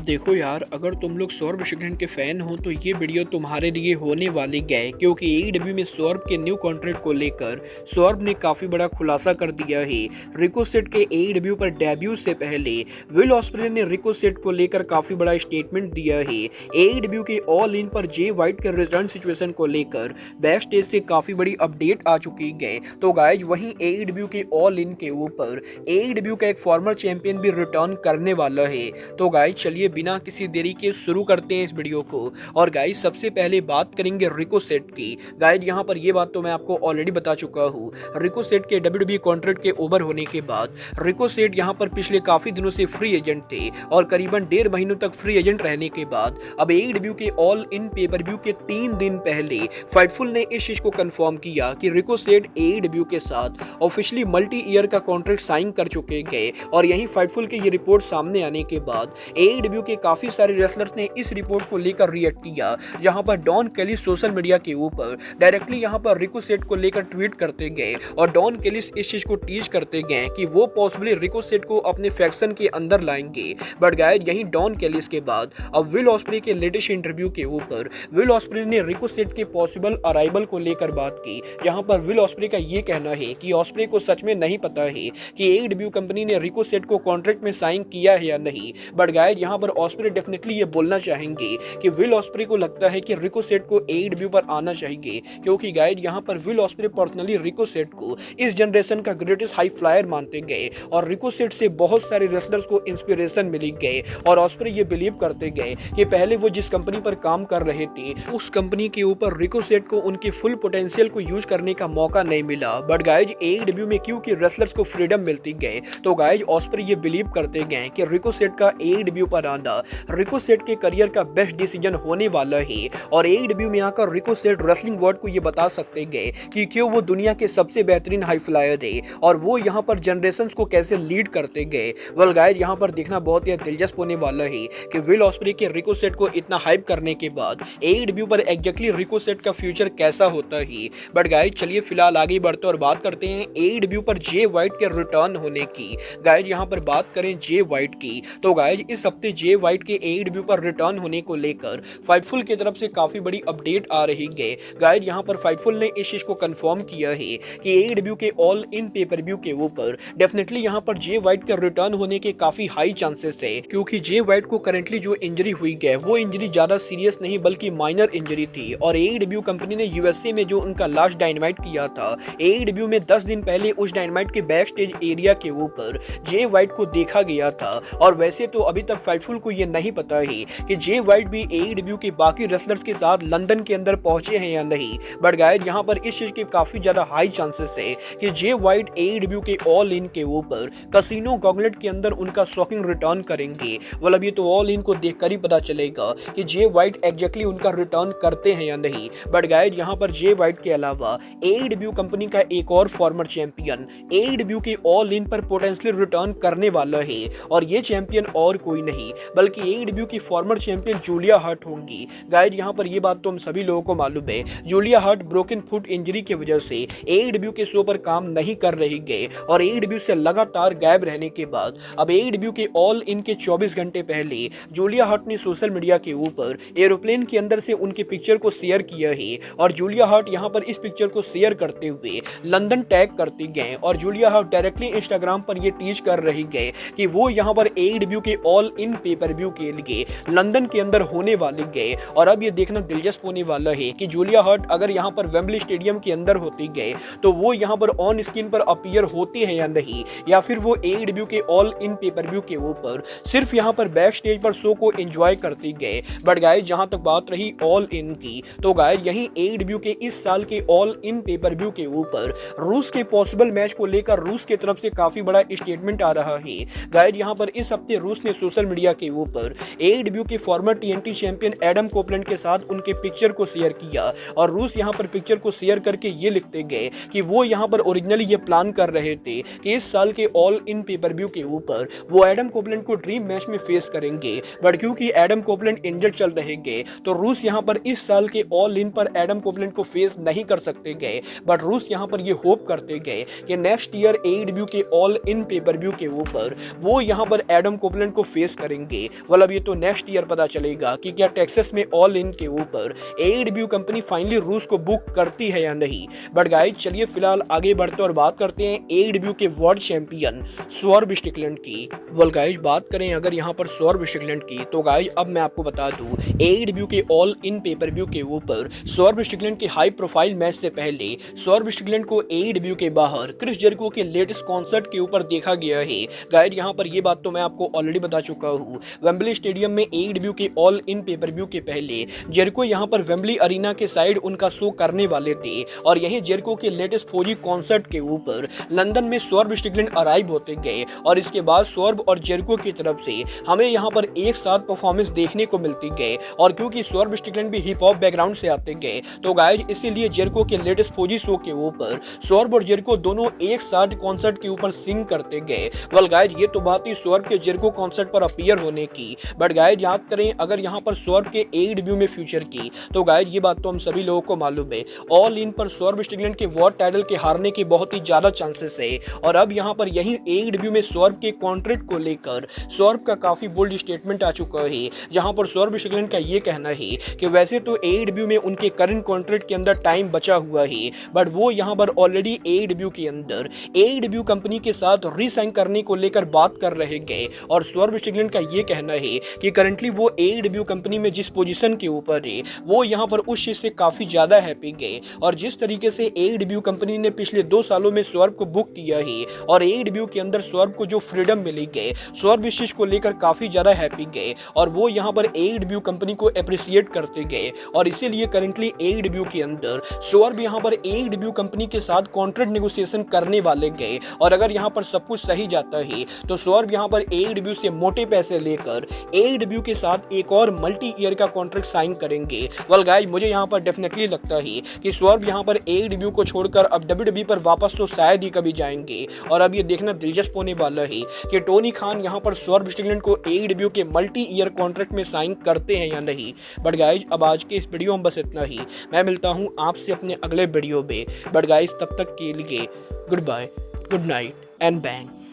देखो यार, अगर तुम लोग सौरभ शिखरन के फैन हो तो ये वीडियो तुम्हारे लिए होने वाली है, क्योंकि एईडब्ल्यू में सौरभ के न्यू कॉन्ट्रैक्ट को लेकर सौरभ ने काफी बड़ा खुलासा कर दिया है। रिकोसेट के एईडब्ल्यू पर डेब्यू से पहले विल ऑस्प्रे ने रिकोसेट को लेकर काफी बड़ा स्टेटमेंट दिया है। एईडब्ल्यू के ऑल इन पर जे वाइट के रिटर्न सिचुएशन को लेकर बैक स्टेज से काफी बड़ी अपडेट आ चुकी है। तो गाइज वहीं एईडब्ल्यू के ऑल इन के ऊपर एईडब्ल्यू का एक फॉर्मर चैंपियन भी रिटर्न करने वाला है। तो गाइज चलिए बिना किसी देरी के शुरू करते हैं इस वीडियो को। और गाइज सबसे पहले बात करेंगे रिकोसेट की। गाइज यहाँ पर ये बात तो मैं आपको ऑलरेडी बता चुका हूँ, रिकोसेट के डब्ल्यूडब्ल्यूई कॉन्ट्रैक्ट के ओवर होने के बाद रिकोसेट यहाँ पर पिछले काफी दिनों से फ्री एजेंट थे और करीबन 1.5 महीनों तक फ्री एजेंट रहने के बाद अब एईडब्ल्यू के ऑल इन पेपर व्यू के 3 दिन पहले फाइटफुल ने इस चीज को कंफर्म किया कि रिकोसेट एईडब्ल्यू के साथ ऑफिशियली मल्टी ईयर का कॉन्ट्रैक्ट साइन कर चुके गए। और यही फाइटफुल की ये रिपोर्ट सामने आने के बाद एईडब्ल्यू के काफी सारे रेसलर्स ने इस रिपोर्ट को लेकर रिएक्ट किया, जहां पर डॉन केलिस सोशल मीडिया के ऊपर डायरेक्टली यहां पर रिकोसेट को लेकर ट्वीट करते गए और डॉन केलिस इस चीज को टीज करते गए कि वो पॉसिबली रिकोसेट को अपने फैक्शन के अंदर लाएंगे। बट गाइस यहीं डॉन केलिस के बाद अब विल ऑस्प्रे के लेटेस्ट इंटरव्यू के ऊपर विल ऑस्प्रे ने रिकोसेट के पॉसिबल अराइवल को लेकर बात की, जहां पर विल ऑस्प्रे का ये कहना है कि ऑस्प्रे को सच में नहीं पता है कि एईडब्ल्यू कंपनी ने रिकोसेट को कॉन्ट्रैक्ट में साइन किया है या नहीं। बट गाइस यहाँ पर ऑस्प्रे डेफिनेटली ये बोलना चाहेंगे कि विल ऑस्प्रे को लगता है कि रिकोसेट को एईडब्ल्यू पर आना चाहिए, क्योंकि गाइस यहाँ पर विल ऑस्प्रे पर्सनली रिकोसेट को इस जनरेशन का ग्रेटेस्ट हाई फ्लायर मानते गए और रिकोसेट से बहुत सारे रेसलर्स को इंस्पिरेशन मिली गए। और ऑस्प्रे ये बिलीव करते गए कि पहले वो जिस कंपनी पर काम कर रहे थे उस कंपनी के ऊपर रिकोसेट को उनके फुल पोटेंशियल को यूज करने का मौका नहीं मिला। बट गाइस एईडब्ल्यू में क्योंकि रेसलर्स को फ्रीडम मिलती गए तो गाइस ऑस्प्रे ये बिलीव करते गए कि रिकोसेट का एईडब्ल्यू पर आना रिकोसेट के करियर का बेस्ट डिसीजन होने वाला है। और एईडब्ल्यू में आकर रिकोसेट रेसलिंग वर्ल्ड को ये बता सकते गए कि क्यों वो दुनिया के सबसे बेहतरीन हाई फ्लायर है और वो यहाँ पर जनरेशंस को कैसे लीड करते गए। वेल गाइस यहाँ पर देखना बहुत ही दिलचस्प होने वाला है कि विल ऑस्प्रे के रिकोसेट को इतना हाइप करने के बाद एईडब्ल्यू पर एग्जैक्टली रिकोसेट का फ्यूचर कैसा होता है। बट गाइस चलिए फिलहाल आगे बढ़ते और बात करते हैं एईडब्ल्यू पर जे वाइट के रिटर्न होने की। गाइस यहाँ पर बात करें जे वाइट की तो गाइस इस हफ्ते जे वाइट के एईडब्ल्यू पर रिटर्न होने को लेकर फाइटफुल की तरफ से काफी बड़ी अपडेट आ रही है। गाइस यहाँ पर फाइटफुल ने इस चीज को कंफर्म किया है कि एईडब्ल्यू के ऑल इन पेपर व्यू के ऊपर डेफिनेटली यहाँ पर जे वाइट के रिटर्न होने के काफी हाई चांसेस है, क्योंकि जे वाइट को करंटली जो इंजरी हुई है वो इंजरी ज्यादा सीरियस नहीं बल्कि माइनर इंजरी थी। और एईडब्ल्यू कंपनी ने यूएसए में जो उनका लास्ट डायनामाइट किया था एईडब्ल्यू में 10 दिन पहले उस डायनामाइट के बैक स्टेज एरिया के ऊपर जे वाइट को देखा गया था। और वैसे तो अभी तक फाइटफुल को ये नहीं पता है कि जे वाइट भी एईडब्ल्यू के बाकी रेसलर्स के साथ लंदन के अंदर पहुंचे हैं या नहीं। बट गाइस यहाँ पर इस चीज के काफी ज्यादा हाई चांसेस है कि जे वाइट एईडब्ल्यू के ऑल इन के ऊपर कैसीनो गॉगलेट के अंदर उनका शॉकिंग रिटर्न करेंगे। मतलब ये तो ऑल इन को देखकर ही पता चलेगा कि जे वाइट एग्जैक्टली उनका रिटर्न करते हैं या नहीं। बट गाइस यहाँ पर जे वाइट के अलावा एईडब्ल्यू कंपनी का एक और फॉर्मर चैंपियन एईडब्ल्यू के ऑल इन पर पोटेंशियल रिटर्न करने वाला है और ये चैंपियन और कोई नहीं बल्कि एईडब्ल्यू की फॉर्मर चैंपियन जूलिया हार्ट होंगी। गाइस यहाँ पर ये बात तो हम सभी लोगों को मालूम है, Julia heart broken foot injury की वजह से एईडब्ल्यू के शो पर काम नहीं कर रही गए और एईडब्ल्यू से लगातार गायब रहने के बाद अब एईडब्ल्यू के ऑल इन के 24 घंटे पहले जूलिया हार्ट ने सोशल मीडिया के ऊपर एरोप्लेन के अंदर से उनके पिक्चर को शेयर किया है। और जूलिया हार्ट यहाँ पर इस पिक्चर को शेयर करते हुए लंदन टैग करते गए और जूलिया हार्ट डायरेक्टली इंस्टाग्राम पर ये टीच कर रही गए कि वो यहाँ पर एईडब्ल्यू के ऑल इन पेपर व्यू के लिए लंदन के अंदर होने वाले गए। और अब ये देखना दिलचस्प होने वाला है कि जूलिया हार्ट अगर यहाँ पर वेम्बली स्टेडियम के अंदर होती गए तो वो यहाँ पर ऑन स्क्रीन पर अपीयर होती है या नहीं, या फिर वो एईडब्ल्यू के ऑल इन पेपर व्यू के ऊपर सिर्फ यहाँ पर बैक स्टेज पर शो को एंजॉय करते गए। बट गाइस जहां तक बात रही ऑल इन की तो गाइस यहीं एईडब्ल्यू के इस साल के ऑल इन पेपर व्यू के ऊपर रूस के पॉसिबल मैच को लेकर रूस की तरफ से काफी बड़ा स्टेटमेंट आ रहा है। गाइस यहां पर इस हफ्ते रूस ने सोशल मीडिया के ऊपर एईडब्ल्यू के farmer TNT champion Adam Copeland के साथ उनके पिक्चर को शेयर किया और रूस यहां पर पिक्चर को शेयर करके ये लिखते गए कि वो यहां पर ओरिजिनली ये प्लान कर रहे थे कि इस साल के ऑल इन पेपर व्यू के ऊपर वो एडम कोपलैंड को ड्रीम मैच में फेस करेंगे। बट क्योंकि एडम कोपलैंड इंजर्ड चल रहे गए तो रूस यहां पर इस साल के ऑल इन पर एडम कोपलैंड को फेस नहीं कर सकते गए। बट रूस यहां पर ये होप करते गए कि नेक्स्ट ईयर एईडब्ल्यू के ऑल इन पेपर व्यू के ऊपर वो यहां पर एडम कोपलैंड को फेस करेंगे। करेंगे। well अब ये तो नेक्स्ट ईयर पता चलेगा कि क्या टेक्सास में ऑल इन के ऊपर एडब्ल्यू कंपनी फाइनली रूस को बुक करती है या नहीं। बट गाइज चलिए फिलहाल आगे बढ़ते और बात करते हैं एडब्ल्यू के वर्ल्ड चैंपियन सौरभ स्टिकलैंड की। well गाइज बात करें अगर यहाँ पर सौरभ स्टिकलैंड की तो गाइज अब मैं आपको बता दूं एडब्ल्यू के ऑल इन पेपर व्यू के ऊपर सौरभ स्टिकलैंड के हाई प्रोफाइल मैच से पहले सौरभ स्टिकलैंड को एडब्ल्यू के बाहर क्रिस जेरिको के लेटेस्ट कॉन्सर्ट के ऊपर देखा गया है। गाइड यहाँ पर ये बात तो मैं आपको ऑलरेडी बता चुका हूँ। वेम्बली स्टेडियम में एडब्ल्यू के ऑल इन पेपर व्यू के पहले जेरिको यहाँ पर वेम्बली अरीना के साइड उनका शो करने वाले थे और यही जेरिको के लेटेस्ट फौजी कॉन्सर्ट के ऊपर लंदन में सौरभ स्टिकलैंड अराइव होते गए और इसके बाद सौरभ और जेरिको की तरफ से हमें यहाँ पर एक साथ परफॉर्मेंस देखने को मिलती गए और क्योंकि सौरभ स्टिकलैंड भी हिप हॉप बैकग्राउंड से आते गए तो गाइज इसीलिए जेरिको के लेटेस्ट फौजी शो के ऊपर सौरभ और जेरिको दोनों एक साथ कॉन्सर्ट के ऊपर सिंग करते गए। वेल गाइज ये तो बात ही सौरभ के जेरिको कॉन्सर्ट पर अपीयर होने की। बट गाइज याद करें अगर यहाँ पर सौरभ के एडब्ल्यू में फ्यूचर की तो गाइज ये बात तो हम सभी लोगों को मालूम है ऑल इन पर सौरभ स्टिकलैंड के वर्ल्ड टाइटल के हारने के बहुत ही ज्यादा चांसेस है। और अब यहाँ पर यही एडब्ल्यू में सौरभ के कॉन्ट्रैक्ट को लेकर सौरभ का काफी बोल्ड स्टेटमेंट आ चुका है जहाँ पर सौरभ स्टिकलैंड का ये कहना है कि वैसे तो एडब्ल्यू में उनके करंट कॉन्ट्रैक्ट के अंदर टाइम बचा हुआ है बट वो यहाँ पर ऑलरेडी एडब्ल्यू के अंदर एडब्ल्यू कंपनी के साथ रीसाइन करने को लेकर बात कर रहे गए। और सौरभ स्टिकलैंड का ये कहना है कि करंटली वो एडब्ल्यू कंपनी में जिस पोजीशन के ऊपर है वो यहाँ पर उस चीज से काफी ज्यादा हैप्पी गए और जिस तरीके से एडब्ल्यू कंपनी ने पिछले 2 सालों में सौरभ को बुक किया है और एडब्ल्यू के अंदर सौरभ को जो फ्रीडम मिली गए सौरभ इस चीज को लेकर काफी ज्यादा हैप्पी गए और वो यहाँ पर एडब्ल्यू कंपनी को अप्रिशिएट करते गए और इसीलिए करंटली एडब्ल्यू के अंदर सौरभ यहाँ पर एडब्ल्यू कंपनी के साथ कॉन्ट्रैक्ट नेगोशिएशन करने वाले गए। और अगर यहाँ पर सब कुछ सही जाता है तो सौरभ यहाँ पर एडब्ल्यू से मोटे पैसे लेकर एडब्ल्यू के साथ एक और मल्टी ईयर का कॉन्ट्रैक्ट साइन करेंगे। वेल गाइस मुझे यहाँ पर डेफिनेटली लगता है कि सौरभ यहाँ पर एडब्ल्यू को छोड़कर अब डब्ल्यूडब्ल्यूई पर वापस तो शायद ही कभी जाएंगे। और अब ये देखना दिलचस्प होने वाला है कि टोनी खान यहाँ पर सौरभ स्टिकलैंड को एडब्ल्यू के मल्टी ईयर कॉन्ट्रैक्ट में साइन करते हैं या नहीं। बट गाइज अब आज के इस वीडियो में बस इतना ही। मैं मिलता हूँ आपसे अपने अगले वीडियो में। बट गाइज तब तक के लिए goodbye, good night and bang.